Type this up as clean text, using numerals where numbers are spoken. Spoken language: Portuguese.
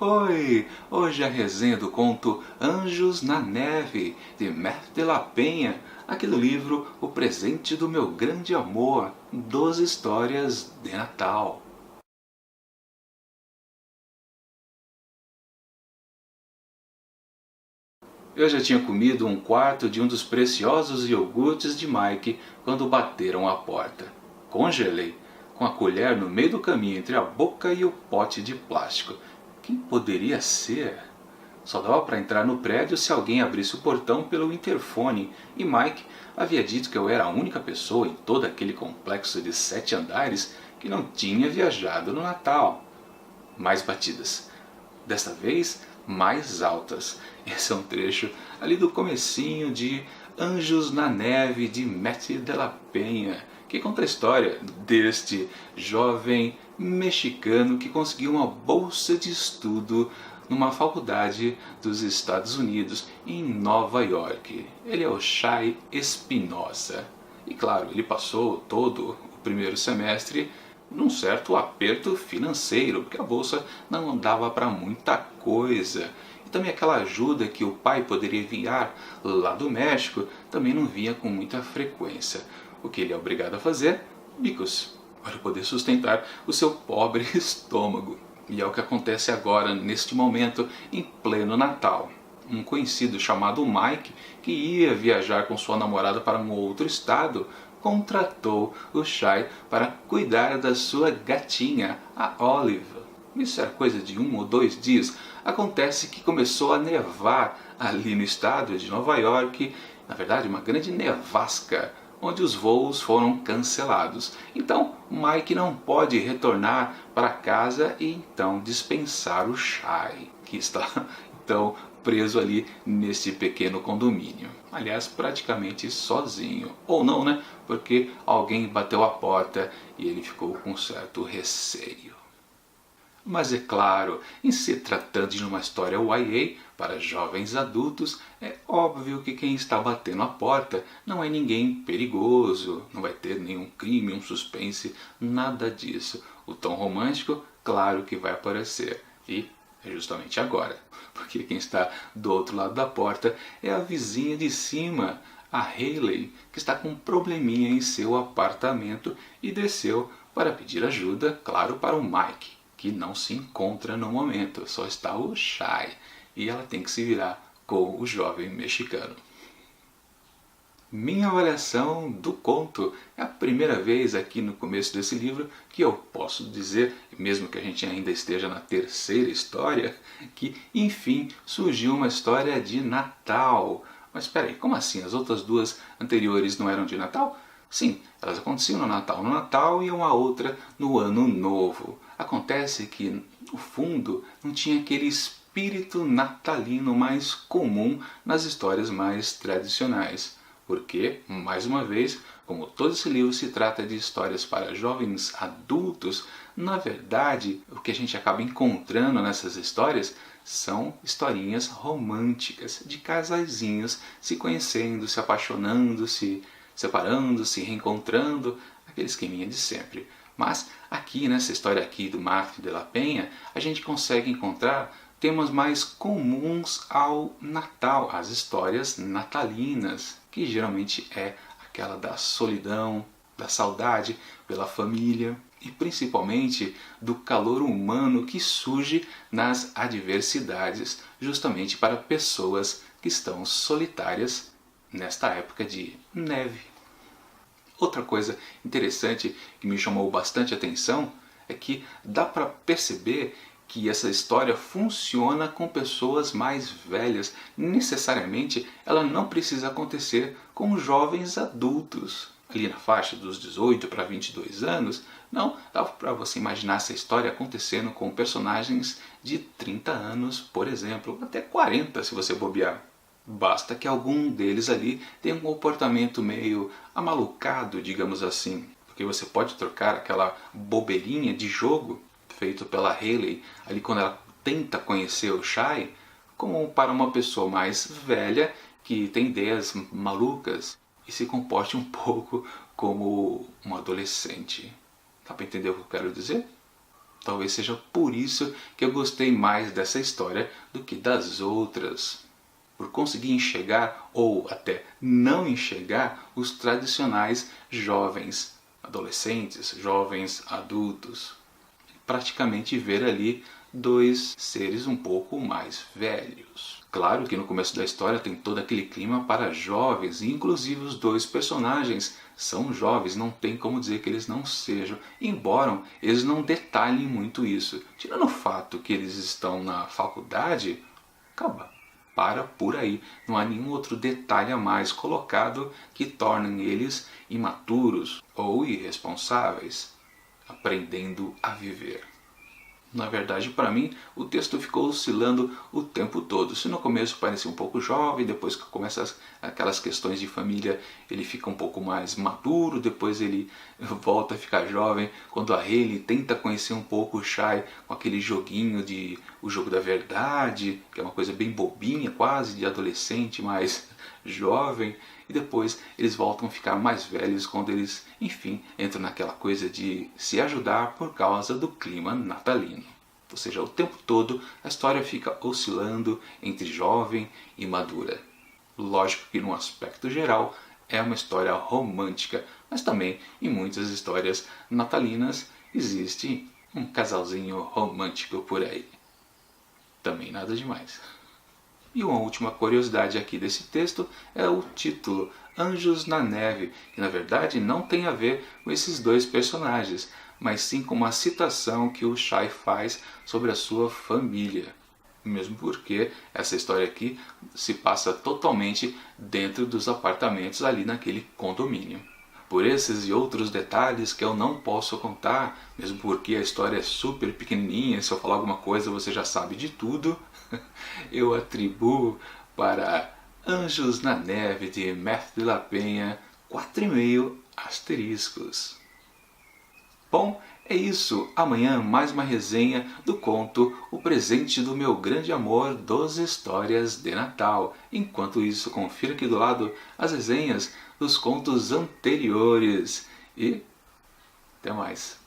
Oi! Hoje a resenha do conto Anjos na Neve, de Matt de la Penha, aqui do livro O Presente do Meu Grande Amor, 12 histórias de Natal. Eu já tinha comido um quarto de um dos preciosos iogurtes de Mike quando bateram a porta. Congelei, com a colher no meio do caminho entre a boca e o pote de plástico. Quem poderia ser? Só dava para entrar no prédio se alguém abrisse o portão pelo interfone, e Mike havia dito que eu era a única pessoa em todo aquele complexo de 7 andares que não tinha viajado no Natal. Mais batidas. Desta vez, mais altas. Esse é um trecho ali do comecinho de Anjos na Neve, de Matt de la Penha, que conta a história deste jovem mexicano que conseguiu uma bolsa de estudo numa faculdade dos Estados Unidos, em Nova York. Ele é o Shai Espinosa. E claro, ele passou todo o primeiro semestre num certo aperto financeiro, porque a bolsa não dava para muita coisa. E também aquela ajuda que o pai poderia enviar lá do México também não vinha com muita frequência. O que ele é obrigado a fazer? Bicos, para poder sustentar o seu pobre estômago. E é o que acontece agora, neste momento, em pleno Natal. Um conhecido chamado Mike, que ia viajar com sua namorada para um outro estado, contratou o Shai para cuidar da sua gatinha, a Olive. Isso era coisa de 1 ou 2 dias. Acontece que começou a nevar ali no estado de Nova York, na verdade uma grande nevasca, onde os voos foram cancelados. Então Mike não pode retornar para casa e então dispensar o Shai, que está então preso ali neste pequeno condomínio. Aliás, praticamente sozinho. Ou não, né? Porque alguém bateu a porta e ele ficou com certo receio. Mas é claro, em se tratando de uma história YA para jovens adultos, é óbvio que quem está batendo a porta não é ninguém perigoso, não vai ter nenhum crime, um suspense, nada disso. O tom romântico, claro que vai aparecer. E é justamente agora, porque quem está do outro lado da porta é a vizinha de cima, a Hayley, que está com um probleminha em seu apartamento e desceu para pedir ajuda, claro, para o Mike, que não se encontra no momento, só está o Shai, e ela tem que se virar com o jovem mexicano. Minha avaliação do conto é a primeira vez aqui no começo desse livro que eu posso dizer, mesmo que a gente ainda esteja na terceira história, que enfim surgiu uma história de Natal. Mas espera aí, como assim? As outras duas anteriores não eram de Natal? Sim, elas aconteciam no Natal e uma outra no Ano Novo. Acontece que, no fundo, não tinha aquele espírito natalino mais comum nas histórias mais tradicionais. Porque, mais uma vez, como todo esse livro se trata de histórias para jovens adultos, na verdade, o que a gente acaba encontrando nessas histórias são historinhas românticas, de casaizinhos se conhecendo, se apaixonando, se separando, se reencontrando, aquele esqueminha de sempre. Mas aqui, nessa história aqui do Matt de la Penha, a gente consegue encontrar temas mais comuns ao Natal, as histórias natalinas, que geralmente é aquela da solidão, da saudade pela família e principalmente do calor humano que surge nas adversidades, justamente para pessoas que estão solitárias nesta época de neve. Outra coisa interessante que me chamou bastante atenção é que dá para perceber que essa história funciona com pessoas mais velhas. Necessariamente ela não precisa acontecer com jovens adultos, ali na faixa dos 18 para 22 anos. Não, dá para você imaginar essa história acontecendo com personagens de 30 anos, por exemplo, até 40 se você bobear. Basta que algum deles ali tenha um comportamento meio amalucado, digamos assim. Porque você pode trocar aquela bobeirinha de jogo feito pela Hayley, ali quando ela tenta conhecer o Shai, como para uma pessoa mais velha que tem ideias malucas e se comporte um pouco como um adolescente. Dá para entender o que eu quero dizer? Talvez seja por isso que eu gostei mais dessa história do que das outras. Por conseguir enxergar, ou até não enxergar, os tradicionais jovens adolescentes, jovens adultos. Praticamente ver ali dois seres um pouco mais velhos. Claro que no começo da história tem todo aquele clima para jovens, e inclusive os dois personagens são jovens, não tem como dizer que eles não sejam, embora eles não detalhem muito isso. Tirando o fato que eles estão na faculdade, acaba. Para por aí, não há nenhum outro detalhe a mais colocado que tornem eles imaturos ou irresponsáveis, aprendendo a viver. Na verdade, para mim, o texto ficou oscilando o tempo todo. Se no começo parecia um pouco jovem, depois que começa aquelas questões de família, ele fica um pouco mais maduro, depois ele volta a ficar jovem. Quando a Hayley tenta conhecer um pouco o Shai com aquele joguinho de o jogo da verdade, que é uma coisa bem bobinha, quase de adolescente, mas jovem. E depois eles voltam a ficar mais velhos quando eles, enfim, entram naquela coisa de se ajudar por causa do clima natalino. Ou seja, o tempo todo a história fica oscilando entre jovem e madura. Lógico que no aspecto geral é uma história romântica, mas também em muitas histórias natalinas existe um casalzinho romântico por aí. Também nada demais. E uma última curiosidade aqui desse texto é o título, Anjos na Neve, que na verdade não tem a ver com esses dois personagens, mas sim com uma citação que o Shai faz sobre a sua família. Mesmo porque essa história aqui se passa totalmente dentro dos apartamentos ali naquele condomínio. Por esses e outros detalhes que eu não posso contar, mesmo porque a história é super pequenininha, se eu falar alguma coisa você já sabe de tudo, eu atribuo para Anjos na Neve de Matthew de la Penha 4,5 asteriscos. Bom, é isso. Amanhã mais uma resenha do conto O Presente do Meu Grande Amor 12 Histórias de Natal. Enquanto isso, confira aqui do lado as resenhas dos contos anteriores. E até mais.